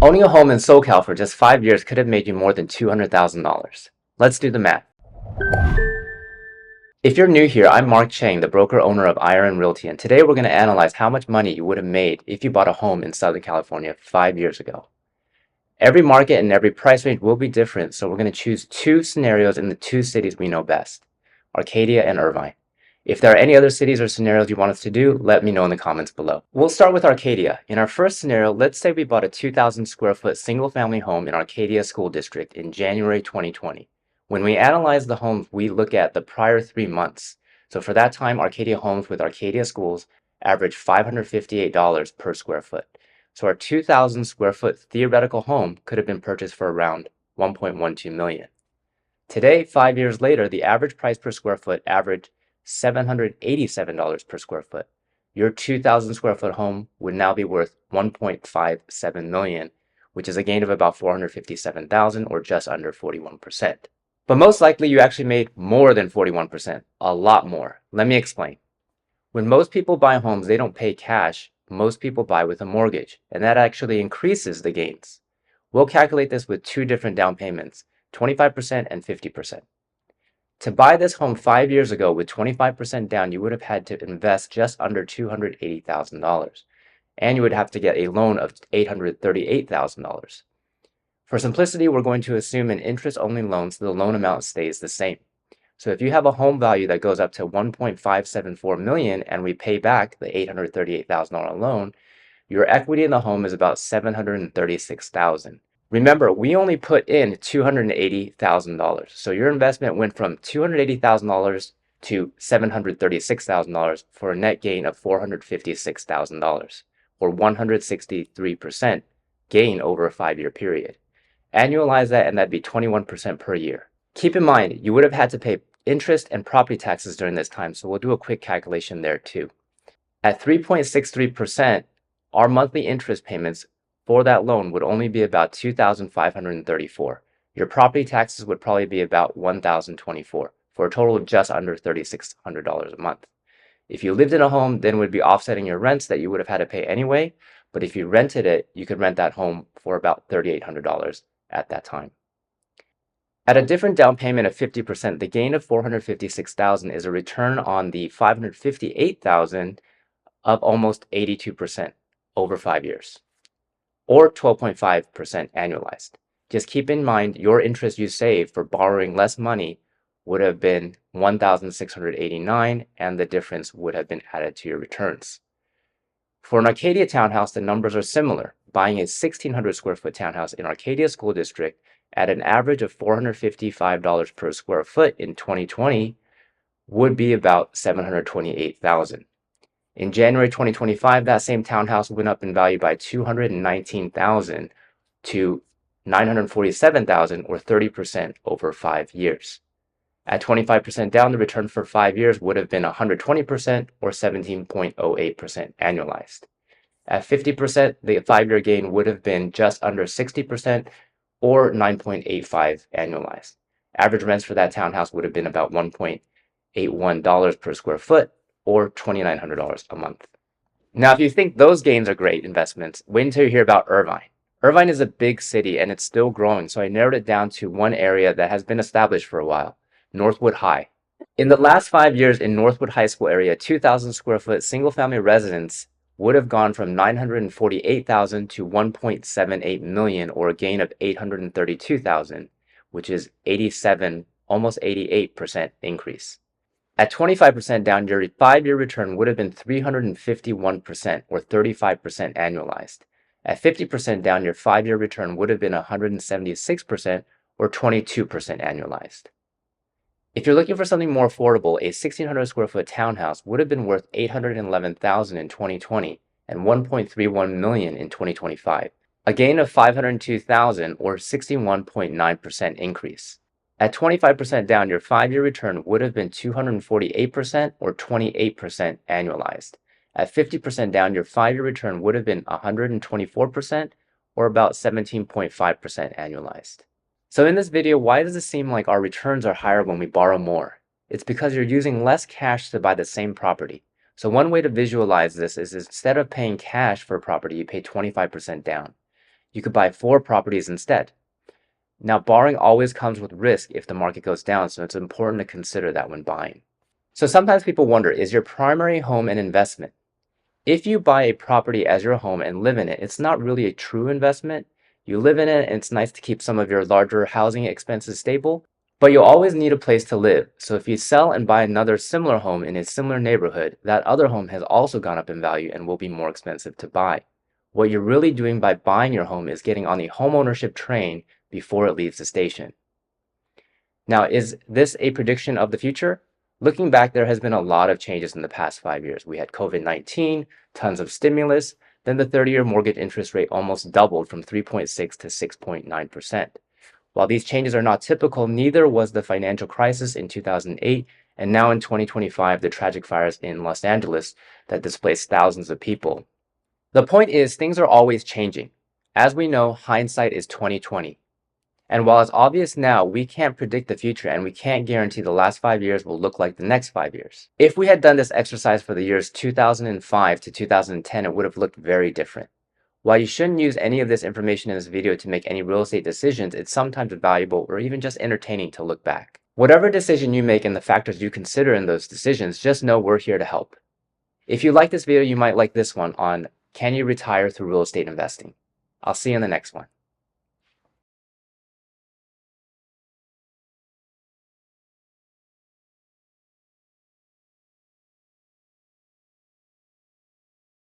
Owning a home in SoCal for just 5 years could have made you more than $200,000. Let's do the math. If you're new here, I'm Mark Cheng, the broker owner of Irvine Realty, and today we're going to analyze how much money you would have made if you bought a home in Southern California 5 years ago. Every market and every price range will be different, so we're going to choose two scenarios in the two cities we know best, Arcadia and Irvine. If there are any other cities or scenarios you want us to do, let me know in the comments below. We'll start with Arcadia. In our first scenario, let's say we bought a 2,000 square foot single family home in Arcadia School District in January 2020. When we analyze the homes, we look at the prior 3 months. So for that time, Arcadia homes with Arcadia schools averaged $558 per square foot. So our 2,000 square foot theoretical home could have been purchased for around $1.12 million. Today, 5 years later, the average price per square foot averaged $787 per square foot. Your 2,000 square foot home would now be worth $1.57 million, which is a gain of about $457,000 or just under 41%. But most likely you actually made more than 41%, a lot more. Let me explain. When most people buy homes, they don't pay cash. Most people buy with a mortgage, and that actually increases the gains. We'll calculate this with two different down payments, 25% and 50%. To buy this home 5 years ago with 25% down, you would have had to invest just under $280,000, and you would have to get a loan of $838,000. For simplicity, we're going to assume an interest-only loan so the loan amount stays the same. So if you have a home value that goes up to $1.574 million and we pay back the $838,000 loan, your equity in the home is about $736,000. Remember, we only put in $280,000. So your investment went from $280,000 to $736,000 for a net gain of $456,000, or 163% gain over a 5-year period. Annualize that and that'd be 21% per year. Keep in mind, you would have had to pay interest and property taxes during this time, so we'll do a quick calculation there too. At 3.63%, our monthly interest payments for that loan would only be about $2,534. Your property taxes would probably be about $1,024 for a total of just under $3,600 a month. If you lived in a home, then it would be offsetting your rents that you would have had to pay anyway, but if you rented it, you could rent that home for about $3,800 at that time. At a different down payment of 50%, the gain of $456,000 is a return on the $558,000 of almost 82% over 5 years, or 12.5% annualized. Just keep in mind your interest you saved for borrowing less money would have been $1,689, and the difference would have been added to your returns. For an Arcadia townhouse, the numbers are similar. Buying a 1,600 square foot townhouse in Arcadia School District at an average of $455 per square foot in 2020 would be about $728,000. In January 2025, that same townhouse went up in value by $219,000 to $947,000, or 30% over 5 years. At 25% down, the return for 5 years would have been 120% or 17.08% annualized. At 50%, the 5-year gain would have been just under 60% or 9.85 annualized. Average rents for that townhouse would have been about $1.81 per square foot or $2,900 a month. Now, if you think those gains are great investments, wait until you hear about Irvine. Irvine is a big city and it's still growing, so I narrowed it down to one area that has been established for a while, Northwood High. In the last 5 years in Northwood High School area, 2,000 square foot single family residence would have gone from $948,000 to $1.78 million, or a gain of $832,000, which is 87, almost 88% increase. At 25% down, your 5-year return would have been 351% or 35% annualized. At 50% down, your 5-year return would have been 176% or 22% annualized. If you're looking for something more affordable, a 1,600 square foot townhouse would have been worth $811,000 in 2020 and $1.31 million in 2025, a gain of $502,000 or 61.9% increase. At 25% down, your 5-year return would have been 248% or 28% annualized. At 50% down, your 5-year return would have been 124% or about 17.5% annualized. So in this video, why does it seem like our returns are higher when we borrow more? It's because you're using less cash to buy the same property. So one way to visualize this is instead of paying cash for a property, you pay 25% down. You could buy 4 properties instead. Now, borrowing always comes with risk if the market goes down, so it's important to consider that when buying. So sometimes people wonder, is your primary home an investment? If you buy a property as your home and live in it, it's not really a true investment. You live in it and it's nice to keep some of your larger housing expenses stable, but you'll always need a place to live. So if you sell and buy another similar home in a similar neighborhood, that other home has also gone up in value and will be more expensive to buy. What you're really doing by buying your home is getting on the homeownership train before it leaves the station. Now, is this a prediction of the future? Looking back, there has been a lot of changes in the past 5 years. We had COVID-19, tons of stimulus, then the 30-year mortgage interest rate almost doubled from 3.6 to 6.9%. While these changes are not typical, neither was the financial crisis in 2008, and now in 2025, the tragic fires in Los Angeles that displaced thousands of people. The point is, things are always changing. As we know, hindsight is 2020. And while it's obvious now, we can't predict the future and we can't guarantee the last 5 years will look like the next 5 years. If we had done this exercise for the years 2005 to 2010, it would have looked very different. While you shouldn't use any of this information in this video to make any real estate decisions, it's sometimes valuable or even just entertaining to look back. Whatever decision you make and the factors you consider in those decisions, just know we're here to help. If you like this video, you might like this one on can you retire through real estate investing? I'll see you in the next one.